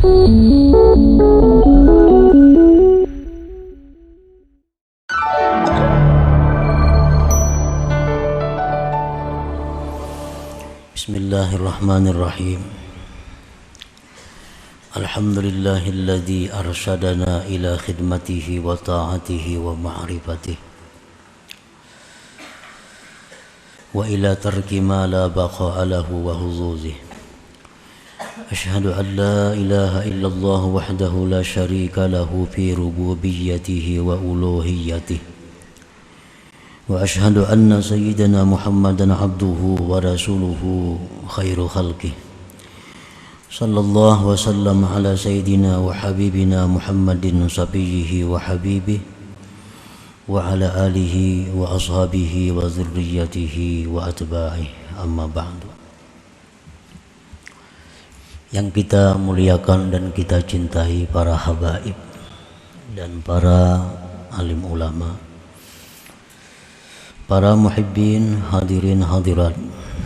Bismillahirrahmanirrahim. Alhamdulillahilladzi arsyadana ila khidmatihi wa ta'atihi wa ma'rifatihi wa ila tarki ma la baqa'a lahu wa huzuzihi. Ashhadu an la ilaha illallah wahdahu la syarika lahu fi rububiyyatihi wa uluhiyyatihi. Wa ashhadu anna sayyidana Muhammadan abduhu wa rasuluhu khairu khalqih. Sallallahu wa sallam ala sayyidina wa habibina Muhammadin sabiyyihi wa habibih wa ala alihi wa ashabihi wa zurriyatihi wa atba'ih, amma ba'du. Yang kita muliakan dan kita cintai para habaib dan para alim ulama, para muhibbin, hadirin hadirat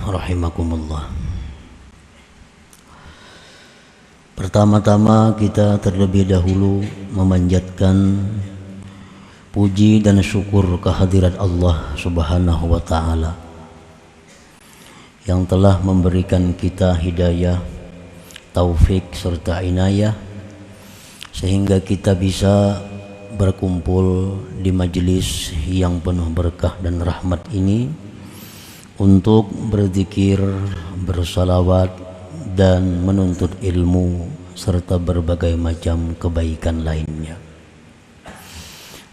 rahimakumullah. Pertama-tama kita terlebih dahulu memanjatkan puji dan syukur kehadirat Allah Subhanahu wa ta'ala yang telah memberikan kita hidayah, taufik serta inayah sehingga kita bisa berkumpul di majelis yang penuh berkah dan rahmat ini untuk berzikir, bersalawat dan menuntut ilmu serta berbagai macam kebaikan lainnya.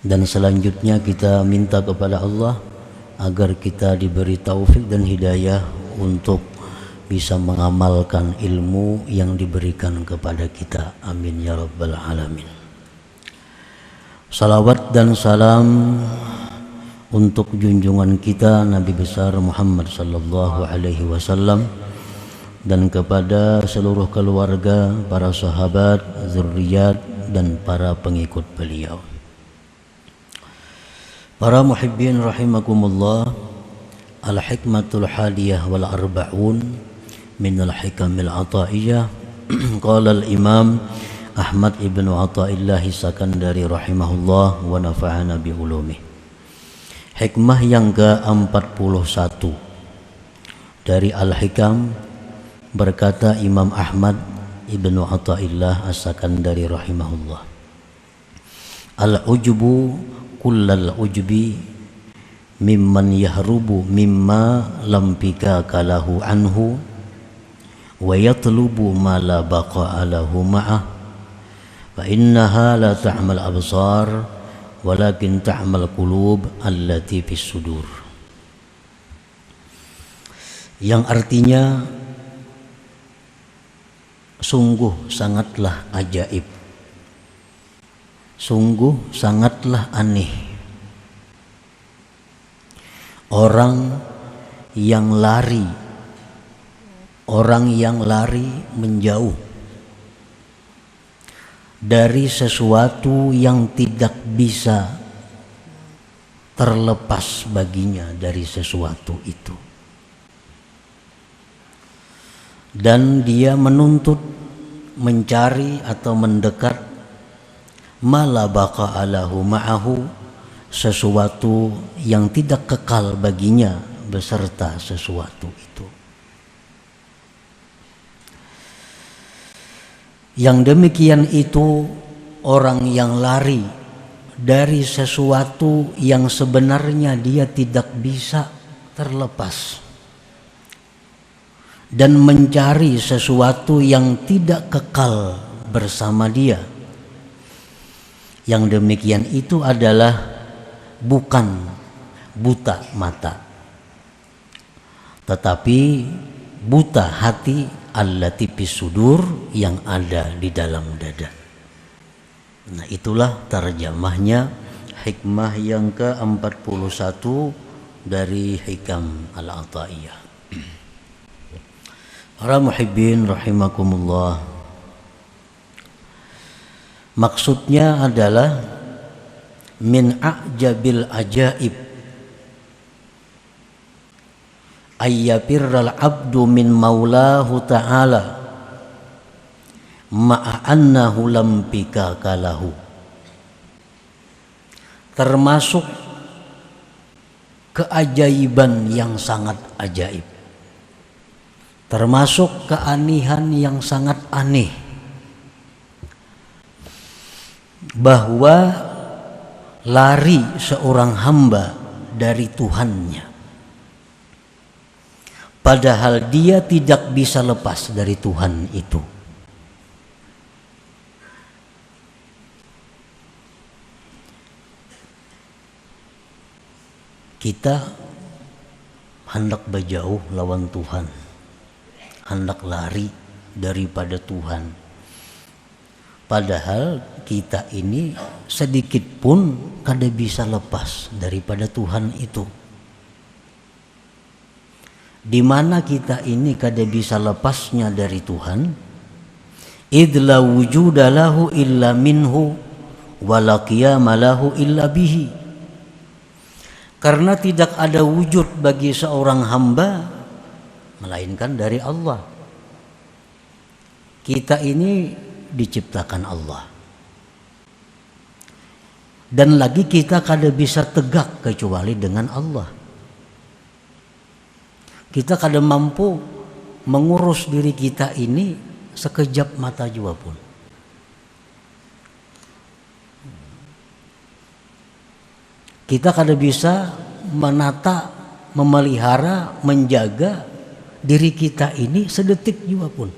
Dan selanjutnya kita minta kepada Allah agar kita diberi taufik dan hidayah untuk bisa mengamalkan ilmu yang diberikan kepada kita. Amin ya rabbal alamin. Salawat dan salam untuk junjungan kita Nabi besar Muhammad sallallahu alaihi wasallam dan kepada seluruh keluarga, para sahabat, zuriat dan para pengikut beliau. Para muhibbin rahimakumullah, al-hikmatul hadiyah wal arba'un min al-hikamil ataiyah. Qala al-imam Ahmad ibn Athaillah Sakandari rahimahullah wa nafa'ana bi ulumih. Hikmah yang ke-41 dari Al-Hikam, berkata Imam Ahmad ibn Athaillah As-Sakandari rahimahullah, al-ujbu kullal ujbi mimman yahrubu mimma lam bikaka lahu anhu wa yatlubu ma la baqa'a lahu ma'ah. Fa innaha la ta'mal absar walakin ta'mal qulub allati fis sudur. Yang artinya sungguh sangatlah ajaib, sungguh sangatlah aneh orang yang lari menjauh dari sesuatu yang tidak bisa terlepas baginya dari sesuatu itu, dan dia menuntut, mencari atau mendekat ma la baqa'a lahu ma'ahu, sesuatu yang tidak kekal baginya beserta sesuatu itu. Yang demikian itu orang yang lari dari sesuatu yang sebenarnya dia tidak bisa terlepas dan mencari sesuatu yang tidak kekal bersama dia. Yang demikian itu adalah bukan buta mata, tetapi buta hati allati fis sudur, yang ada di dalam dada. Nah, itulah terjemahnya hikmah yang ke-41 dari Hikam Al-Ataiyah. Para muhibbin rahimakumullah, maksudnya adalah min a'jabil ajaib ayyafirral abdu min maulahu ta'ala ma'annahu lam pikakalahu, termasuk keajaiban yang sangat ajaib, termasuk keanihan yang sangat aneh, bahwa lari seorang hamba dari Tuhannya padahal dia tidak bisa lepas dari Tuhan itu. Kita hendak berjauh lawan Tuhan, hendak lari daripada Tuhan, padahal kita ini sedikit pun kada bisa lepas daripada Tuhan itu. Di mana kita ini kada bisa lepasnya dari Tuhan? Idla wujuda lahu illa minhu wa la qiyama lahu illa bihi. Karena tidak ada wujud bagi seorang hamba melainkan dari Allah. Kita ini diciptakan Allah. Dan lagi kita kada bisa tegak kecuali dengan Allah. Kita kada mampu mengurus diri kita ini sekejap mata jua pun. Kita kada bisa menata, memelihara, menjaga diri kita ini sedetik jua pun.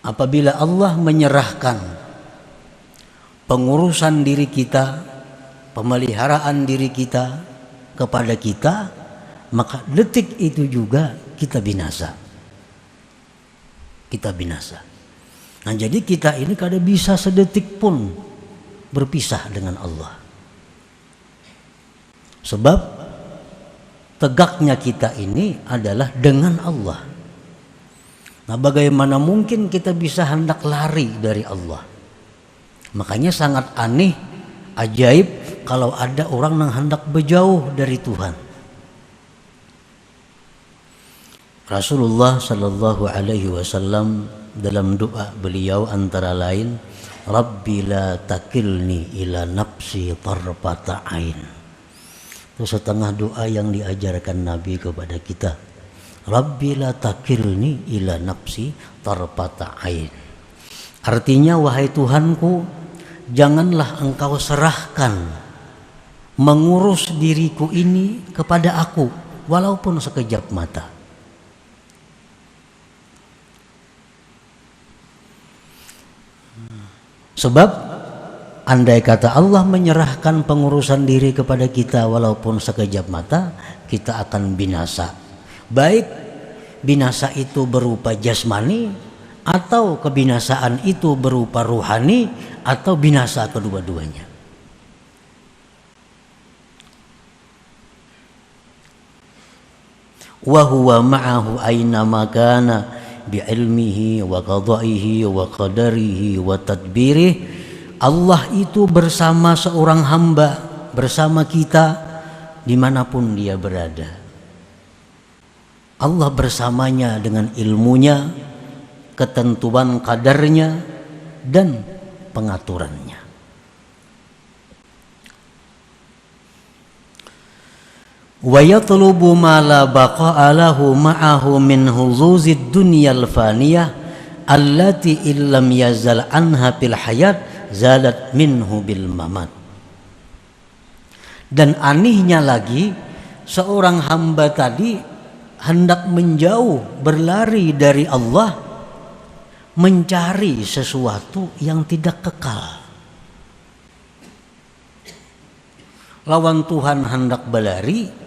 Apabila Allah menyerahkan pengurusan diri kita, pemeliharaan diri kita kepada kita, maka detik itu juga kita binasa. Kita binasa. Nah, jadi kita ini kada bisa sedetik pun berpisah dengan Allah. Sebab tegaknya kita ini adalah dengan Allah. Nah, bagaimana mungkin kita bisa hendak lari dari Allah? Makanya sangat aneh, ajaib kalau ada orang yang hendak berjauh dari Tuhan. Rasulullah sallallahu alaihi wasallam dalam doa beliau antara lain, Rabbi la takilni ila nafsi tarfata ain. Itu setengah doa yang diajarkan Nabi kepada kita. Rabbi la takilni ila nafsi tarfata ain. Artinya, wahai Tuhanku, janganlah engkau serahkan mengurus diriku ini kepada aku walaupun sekejap mata. Sebab andai kata Allah menyerahkan pengurusan diri kepada kita walaupun sekejap mata, kita akan binasa. Baik binasa itu berupa jasmani, atau kebinasaan itu berupa ruhani, atau binasa kedua-duanya. Wa huwa ma'ahu aina ma kana bi'ilmihi wa qada'ihi wa qadarihi wa tadbirih. Allah itu bersama seorang hamba, bersama kita dimanapun dia berada. Allah bersamanya dengan ilmunya, ketentuan kadarnya, dan pengaturannya. Wa yatlubu ma la baqa'a lahu ma'ahu min huzuzid dunyal faniyah allati illam yazal anha fil hayat zalat minhu bil mamat. Dan anehnya lagi, seorang hamba tadi hendak menjauh, berlari dari Allah, mencari sesuatu yang tidak kekal. Lawan Tuhan hendak berlari,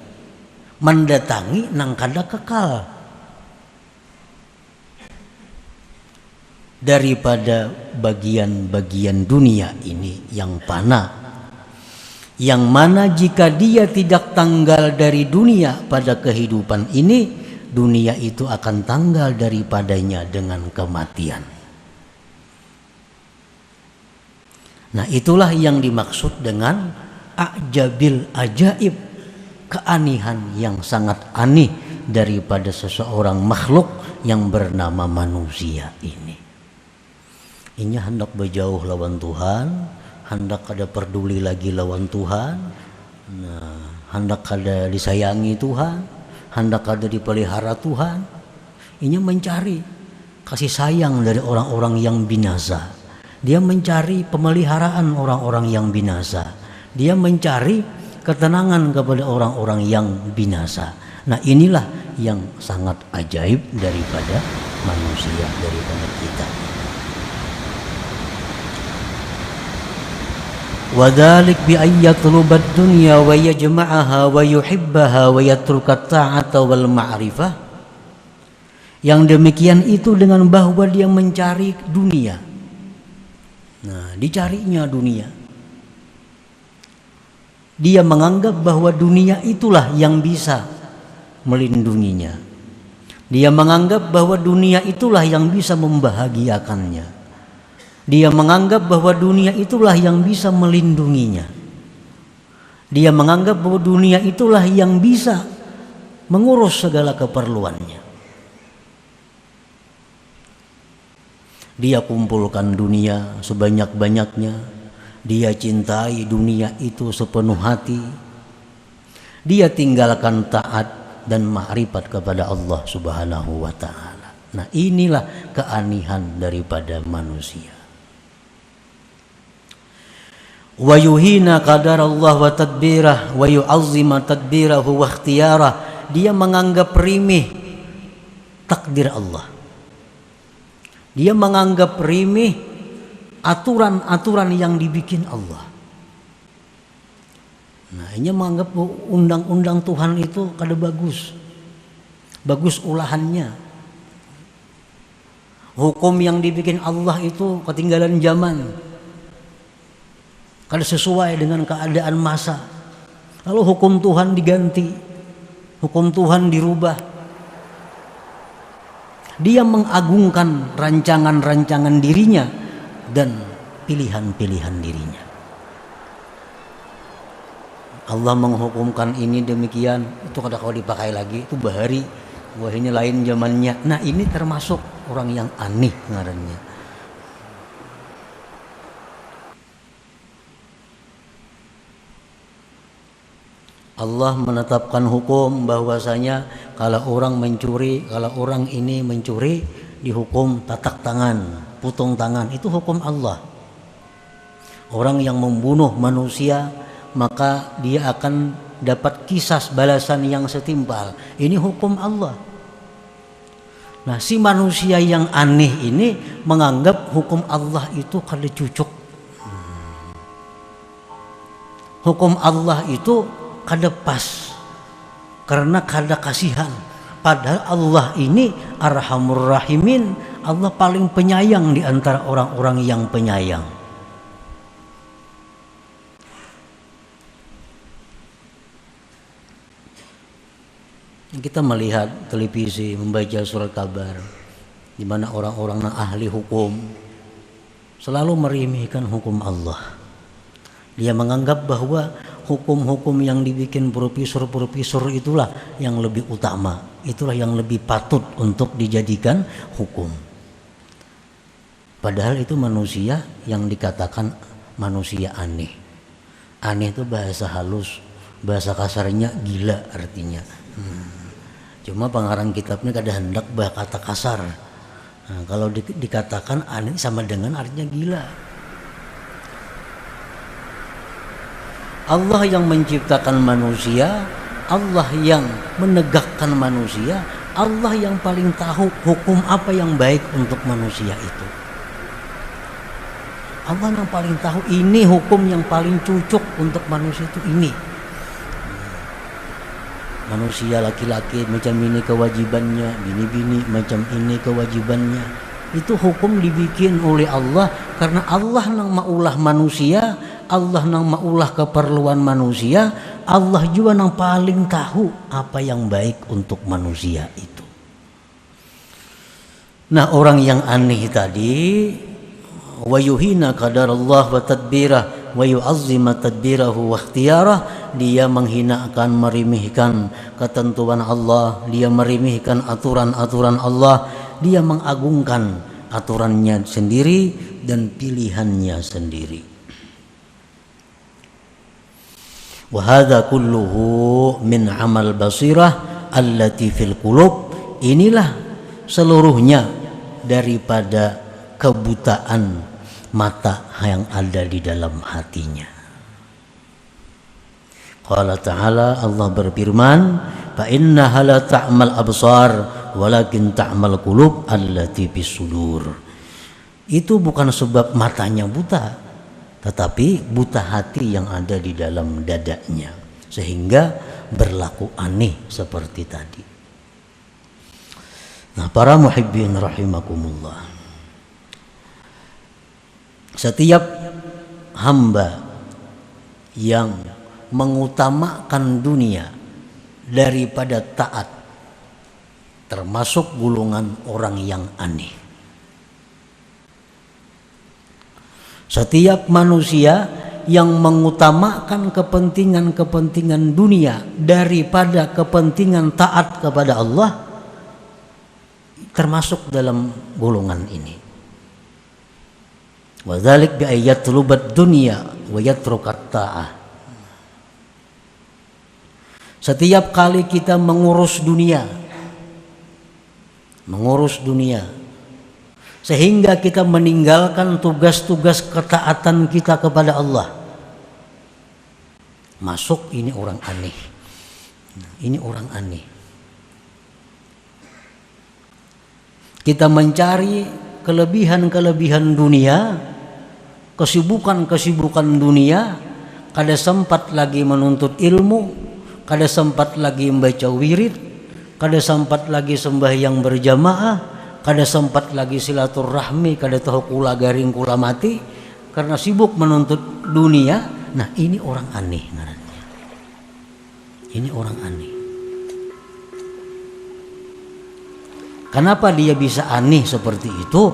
mendatangi nang kada kekal, daripada bagian-bagian dunia ini yang fana, yang mana jika dia tidak tanggal dari dunia pada kehidupan ini, dunia itu akan tanggal daripadanya dengan kematian. Nah, itulah yang dimaksud dengan ajabil ajaib, keanihan yang sangat aneh daripada seseorang makhluk yang bernama manusia ini. Inya hendak berjauh lawan Tuhan, hendak kada peduli lagi lawan Tuhan, hendak kada disayangi Tuhan, hendak kada dipelihara Tuhan. Inya mencari kasih sayang dari orang-orang yang binasa. Dia mencari pemeliharaan orang-orang yang binasa. Dia mencari ketenangan kepada orang-orang yang binasa. Nah, inilah yang sangat ajaib daripada manusia, daripada kita. Wadhalik bi ayyatlubad dunya wa yajma'aha wa yuhibbaha wa yatrukat ta'ata wal ma'rifah. Yang demikian itu dengan bahwa dia mencari dunia. Nah, dicarinya dunia. Dia menganggap bahwa dunia itulah yang bisa melindunginya. Dia menganggap bahwa dunia itulah yang bisa membahagiakannya. Dia menganggap bahwa dunia itulah yang bisa melindunginya. Dia menganggap bahwa dunia itulah yang bisa mengurus segala keperluannya. Dia kumpulkan dunia sebanyak-banyaknya. Dia cintai dunia itu sepenuh hati. Dia tinggalkan taat dan ma'rifat kepada Allah Subhanahu wa ta'ala. Nah, inilah keanehan daripada manusia. Wa yuhina qadar Allah wa tadbirah wa yu'azzima tadbirahu wa ikhtiyarah. Dia menganggap remeh takdir Allah. Dia menganggap remeh aturan-aturan yang dibikin Allah. Nah, ini menganggap undang-undang Tuhan itu kada bagus. Bagus ulahannya. Hukum yang dibikin Allah itu ketinggalan zaman. Kada sesuai dengan keadaan masa. Lalu hukum Tuhan diganti. Hukum Tuhan dirubah. Dia mengagungkan rancangan-rancangan dirinya dan pilihan-pilihan dirinya. Allah menghukumkan ini demikian, itu kada kau dipakai lagi, itu bahari, wah ini lain zamannya. Nah, ini termasuk orang yang aneh ngarannya. Allah menetapkan hukum bahwasanya kalau orang mencuri, kalau orang ini mencuri dihukum tatak tangan, putung tangan, itu hukum Allah. Orang yang membunuh manusia maka dia akan dapat kisas balasan yang setimpal. Ini hukum Allah. Nah, si manusia yang aneh ini menganggap hukum Allah itu kada cucuk. Hukum Allah itu kada pas karena kada kasihan. Padahal Allah ini Arhamur Rahimin, Allah paling penyayang di antara orang-orang yang penyayang. Kita melihat televisi, membaca surat kabar, di mana orang-orang yang ahli hukum selalu meremehkan hukum Allah. Dia menganggap bahwa hukum-hukum yang dibikin profesor-profesor itulah yang lebih utama, itulah yang lebih patut untuk dijadikan hukum. Padahal itu manusia yang dikatakan manusia aneh. Aneh itu bahasa halus, bahasa kasarnya gila artinya. Cuma pengarang kitabnya kada hendak kata kasar. Nah, kalau dikatakan aneh sama dengan artinya gila. Allah yang menciptakan manusia, Allah yang menegakkan manusia, Allah yang paling tahu hukum apa yang baik untuk manusia itu. Allah yang paling tahu ini hukum yang paling cocok untuk manusia itu ini. Manusia laki-laki macam ini kewajibannya, bini-bini macam ini kewajibannya. Itu hukum dibikin oleh Allah karena Allah nang maulah manusia, Allah nang maulah keperluan manusia, Allah juga nang paling tahu apa yang baik untuk manusia itu. Nah, orang yang aneh tadi, wa yuhina qadarallah wa tadbirah wa yu'azzima tadbirahu wa ikhtiyarah, dia menghinakan, meremehkan ketentuan Allah, dia meremehkan aturan-aturan Allah, dia mengagungkan aturannya sendiri dan pilihannya sendiri. Wa hadza kulluhu min amal basirah allati fil qulub. Inilah seluruhnya daripada kebutaan mata yang ada di dalam hatinya. Qala ta'ala, Allah berfirman, fa innaha la ta'mal absar walakin ta'mal qulub allati fis sudur. Itu bukan sebab matanya buta, tetapi buta hati yang ada di dalam dadanya, sehingga berlaku aneh seperti tadi. Nah, para muhibbin rahimakumullah, setiap hamba yang mengutamakan dunia daripada taat termasuk golongan orang yang aneh. Setiap manusia yang mengutamakan kepentingan-kepentingan dunia daripada kepentingan taat kepada Allah termasuk dalam golongan ini. Wa dzalik bi ayatlubad dunya wa yatrukat ta'ah. Setiap kali kita mengurus dunia sehingga kita meninggalkan tugas-tugas ketaatan kita kepada Allah, masuk ini orang aneh. Ini orang aneh. Kita mencari kelebihan-kelebihan dunia, kesibukan-kesibukan dunia, kada sempat lagi menuntut ilmu, kada sempat lagi membaca wirid, kada sempat lagi sembahyang berjamaah, kada sempat lagi silaturahmi, kada tahu kula garing kula mati karena sibuk menuntut dunia. Nah, ini orang aneh ngarannya. Ini orang aneh. Kenapa dia bisa aneh seperti itu?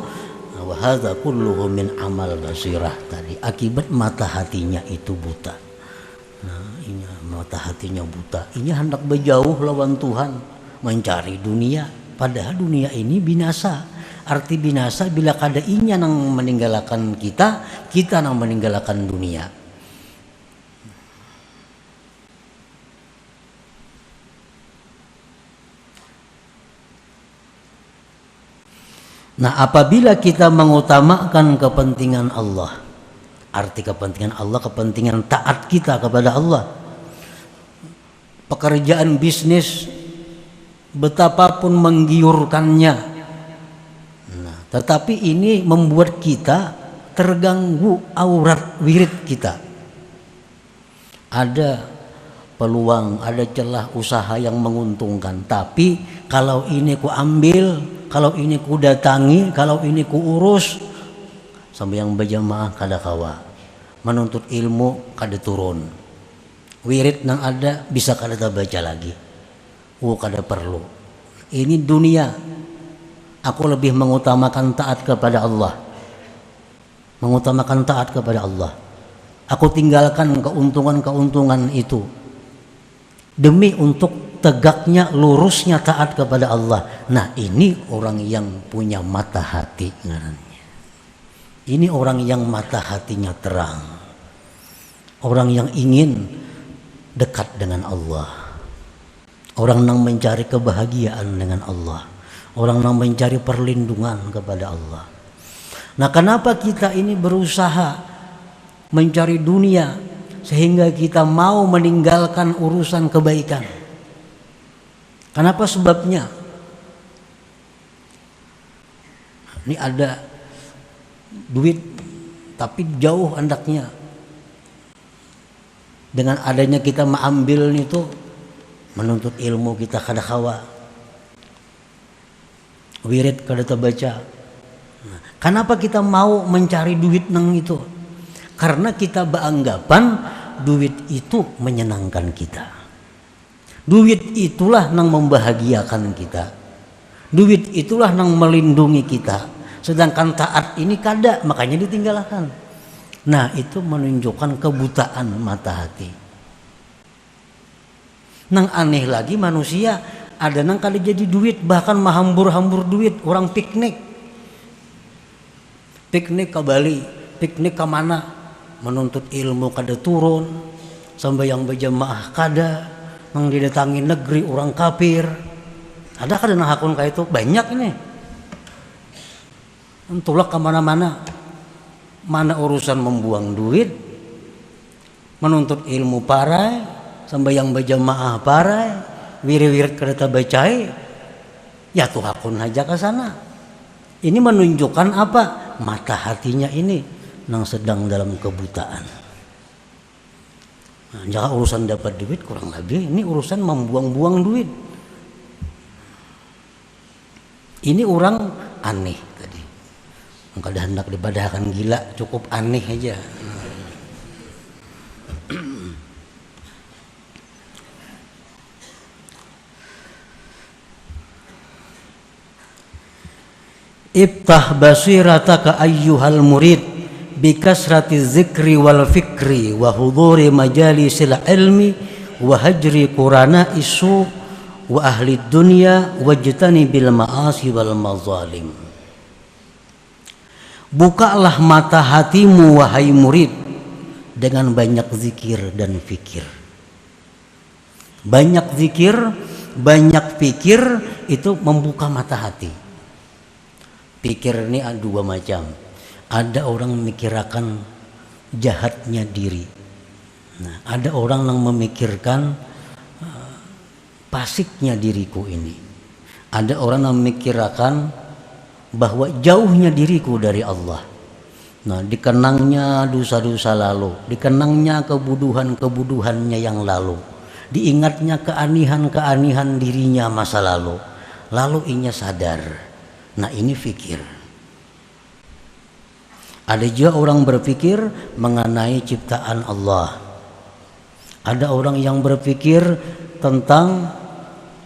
Wa hadza kulluhu min amal basirah tadi, akibat mata hatinya itu buta. Nah, ini mata hatinya buta. Ini hendak berjauh lawan Tuhan, mencari dunia, padahal dunia ini binasa. Arti binasa bila kada inya nang meninggalkan kita nang meninggalkan dunia. Nah, apabila kita mengutamakan kepentingan Allah, arti kepentingan Allah, kepentingan taat kita kepada Allah, pekerjaan bisnis betapapun menggiurkannya, nah, tetapi ini membuat kita terganggu aurat wirid kita. Ada peluang, ada celah usaha yang menguntungkan, tapi kalau ini ku ambil, kalau ini ku datangi, kalau ini ku urus, sampai yang berjamaah kada kawa, menuntut ilmu kada turun, wirid nang ada bisa kada baca lagi, kada perlu. Ini dunia, aku lebih mengutamakan taat kepada Allah, mengutamakan taat kepada Allah. Aku tinggalkan keuntungan-keuntungan itu demi untuk tegaknya, lurusnya taat kepada Allah. Nah, ini orang yang punya mata hati ngarannya. Ini orang yang mata hatinya terang, orang yang ingin dekat dengan Allah, orang yang mencari kebahagiaan dengan Allah, orang yang mencari perlindungan kepada Allah. Nah, kenapa kita ini berusaha mencari dunia sehingga kita mau meninggalkan urusan kebaikan? Kenapa sebabnya? Ini ada duit tapi jauh andaknya. Dengan adanya kita mengambil itu, menuntut ilmu kita kada kawa, wirid kada terbaca. Nah, kenapa kita mau mencari duit nang itu? Karena kita beranggapan duit itu menyenangkan kita. Duit itulah yang membahagiakan kita. Duit itulah yang melindungi kita. Sedangkan taat ini kada, makanya ditinggalkan. Nah, itu menunjukkan kebutaan mata hati. Nang aneh lagi manusia ada nang kali jadi duit, bahkan mahambur-hambur duit. Orang piknik ke Bali, piknik ke mana, menuntut ilmu kada turun, sampai yang berjamaah kada, nang didatangi negeri orang kafir. Ada kada nang hakun kayak itu banyak ini. Entulak kemana-mana, mana urusan membuang duit, menuntut ilmu parai, sampai yang berjamaah parai, wirid-wirid kada bacai, ya tuh hakun aja ke sana. Ini menunjukkan apa? Mata hatinya ini nang sedang dalam kebutaan. Nah, jangan urusan dapat duit kurang lebih, ini urusan membuang-buang duit. Ini orang aneh tadi. Kada hendak dibadahkan gila, cukup aneh aja. Iftah basirataka ayyuhal murid bikasrati zikri wal fikri wa huduri majalisil ilmi wa hajri qurana isu wa ahli dunya wajtani bil ma'asi wal mazalim. Bukalah mata hatimu wahai murid dengan banyak zikir dan fikir. Banyak zikir, banyak fikir itu membuka mata hati. Pikir ini ada dua macam. Ada orang memikirkan jahatnya diri. Nah, ada orang yang memikirkan pasiknya diriku ini. Ada orang yang memikirkan bahwa jauhnya diriku dari Allah. Nah, dikenangnya dosa-dosa lalu, dikenangnya kebuduhan-kebuduhannya yang lalu, diingatnya keanihan-keanihan dirinya masa lalu. Lalu inya sadar. Nah, ini fikir. Ada juga orang berpikir mengenai ciptaan Allah. Ada orang yang berpikir tentang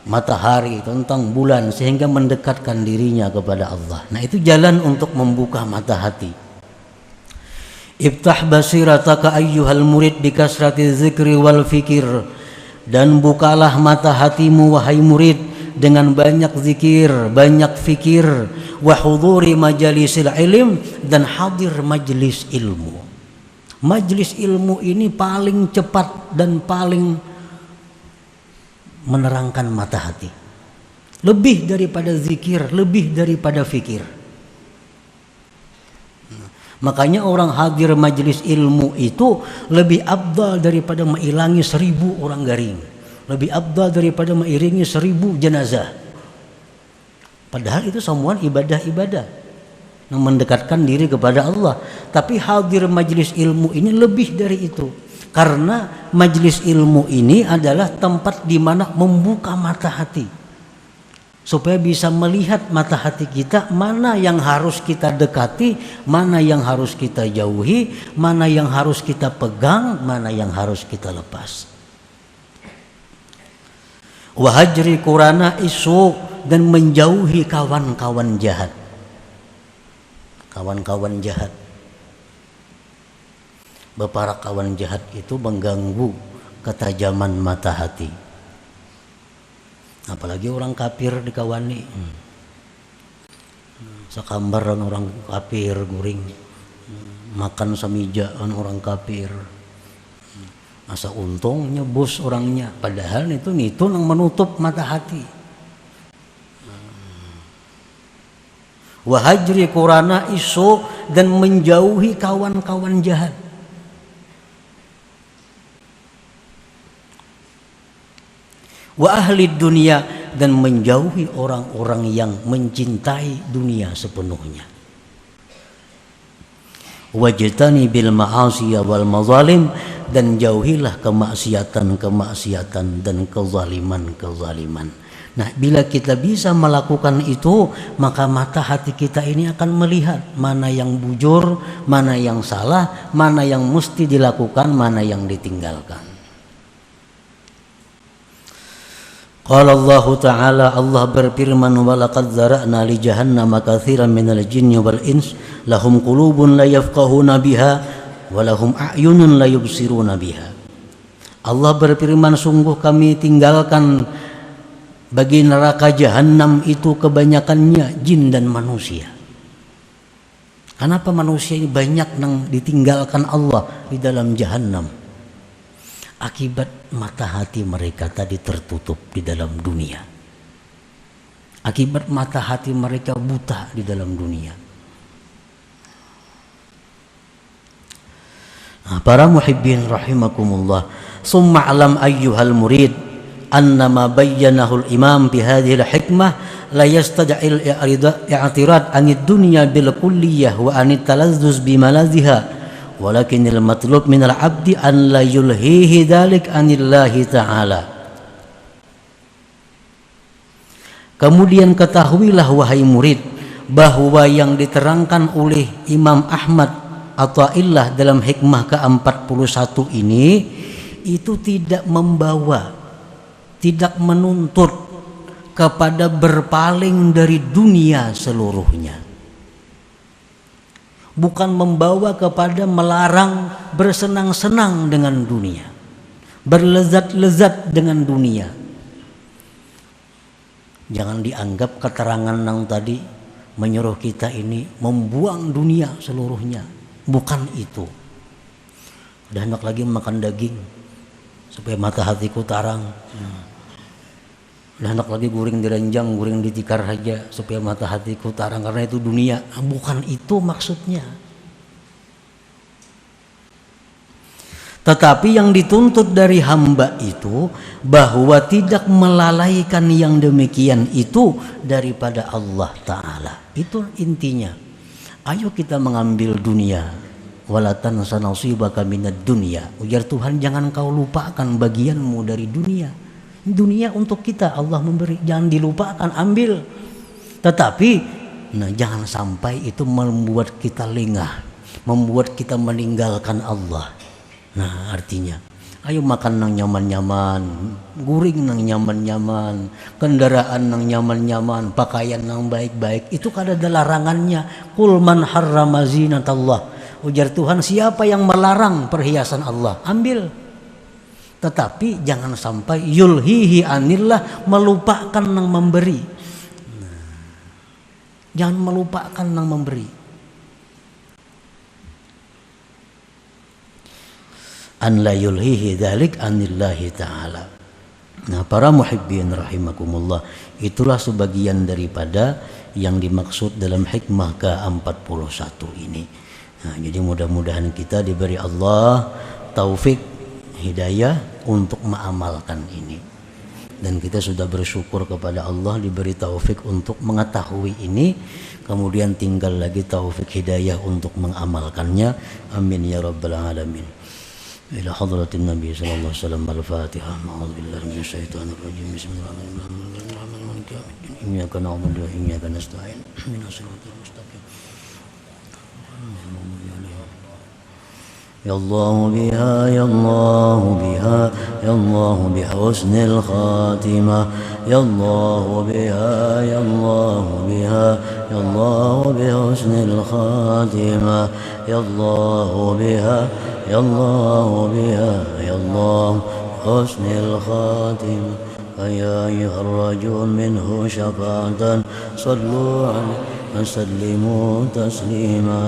matahari, tentang bulan, sehingga mendekatkan dirinya kepada Allah. Nah, itu jalan untuk membuka mata hati. Iftah basirataka ayyuhal murid bikasrati zikri wal fikir. Dan bukalah mata hatimu wahai murid dengan banyak zikir, banyak fikir, wa huduri majalisil ilm, dan hadir majlis ilmu. Majlis ilmu ini paling cepat dan paling menerangkan mata hati. Lebih daripada zikir, lebih daripada fikir. Makanya orang hadir majlis ilmu itu lebih afdal daripada mengilangi 1000 orang garing. Lebih afdal daripada mengiringi 1000 jenazah. Padahal itu semua ibadah-ibadah yang mendekatkan diri kepada Allah. Tapi hadir majlis ilmu ini lebih dari itu. Karena majlis ilmu ini adalah tempat di mana membuka mata hati. Supaya bisa melihat mata hati kita, mana yang harus kita dekati, mana yang harus kita jauhi, mana yang harus kita pegang, mana yang harus kita lepas. Wahajri qurana isu, dan menjauhi kawan-kawan jahat. Kawan-kawan jahat. Para kawan jahat itu mengganggu ketajaman mata hati. Apalagi orang kafir dikawani. Sakambaran orang kafir guring. Makan samijaan orang kafir. Masa untung nyebus orangnya, padahal itu yang menutup mata hati. Wahajri qurana isu, dan menjauhi kawan-kawan jahat. Wa ahli dunia, dan menjauhi orang-orang yang mencintai dunia sepenuhnya. Wajtani bil ma'asi wal mazalim, dan jauhilah kemaksiatan-kemaksiatan dan kezaliman-kezaliman. Nah, bila kita bisa melakukan itu, maka mata hati kita ini akan melihat mana yang bujur, mana yang salah, mana yang mesti dilakukan, mana yang ditinggalkan. Qala Allah Ta'ala, Allah berfirman, walaqad zara'na li jahannama katsiran minal jinni wal ins lahum qulubun la yafqahuna biha wa lahum a'yunun la yubsiruna biha. Allah berfirman, sungguh kami tinggalkan bagi neraka jahanam itu kebanyakannya jin dan manusia. Kenapa manusia ini banyak yang ditinggalkan Allah di dalam jahanam? Akibat mata hati mereka tadi tertutup di dalam dunia. Akibat mata hati mereka buta di dalam dunia. Nah, para muhibbin rahimakumullah, summa alam ayyuhal murid annama bayyanahu al-imam bi hadhihi al-hikmah la yastad'il i'tirad anid dunya bil kulliyah wa anit talazzuz bi malaziha walakinil matlub minal abdi an la yulhihi dzalik anillahi ta'ala. Kemudian ketahuilah wahai murid bahwa yang diterangkan oleh Imam Ahmad Athaillah dalam hikmah ke-41 ini itu tidak membawa, tidak menuntut kepada berpaling dari dunia seluruhnya. Bukan membawa kepada melarang bersenang-senang dengan dunia, berlezat-lezat dengan dunia. Jangan dianggap keterangan yang tadi menyuruh kita ini membuang dunia seluruhnya. Bukan itu. Udah hendak lagi makan daging supaya mata hatiku tarang. Udah hendak lagi guring direnjang, guring ditikar saja supaya mata hatiku tarang, karena itu dunia. Bukan itu maksudnya. Tetapi yang dituntut dari hamba itu bahwa tidak melalaikan yang demikian itu daripada Allah Ta'ala. Itu intinya. Ayo kita mengambil dunia. Wala tansa nasibaka minad dunya. Ujar Tuhan, jangan kau lupakan bagianmu dari dunia. Dunia untuk kita Allah memberi, jangan dilupakan, ambil. Tetapi jangan sampai itu membuat kita lengah, membuat kita meninggalkan Allah. Nah, artinya ayo makan nang nyaman-nyaman, guring nang nyaman-nyaman, kendaraan nang nyaman-nyaman, pakaian nang baik-baik. Itu kan ada larangannya. Qul man harrama zinatallah. Ujar Tuhan, siapa yang melarang perhiasan Allah? Ambil. Tetapi jangan sampai yulhihi anillah, melupakan nang memberi. Jangan melupakan nang memberi. An la yulhihi dzalik anillahi ta'ala. Nah, para muhibbin rahimakumullah, itulah sebagian daripada yang dimaksud dalam hikmah ke-41 ini. Nah, jadi mudah-mudahan kita diberi Allah taufik hidayah untuk mengamalkan ini. Dan kita sudah bersyukur kepada Allah diberi taufik untuk mengetahui ini, kemudian tinggal lagi taufik hidayah untuk mengamalkannya. Amin ya rabbal alamin. إلى حضرة النبي صلى الله عليه وسلم. الفاتحة. أعوذ بالله من الشيطان الرجيم. بسم الله الرحمن الرحيم. إياك نعبد وإياك نستعين. اهدنا الصراط المستقيم. يا الله بها يا الله بها يا الله بحسن الخاتمة. يا الله بها يا الله بها يا الله بحسن الخاتمة. يا الله بها يا الله بها يا الله حسن الخاتمة. فيا أيها الرجل منه شفاعة صلوا عليه وسلموا تسليما.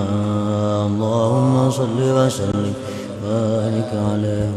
اللهم صل وسلم وبارك عليه.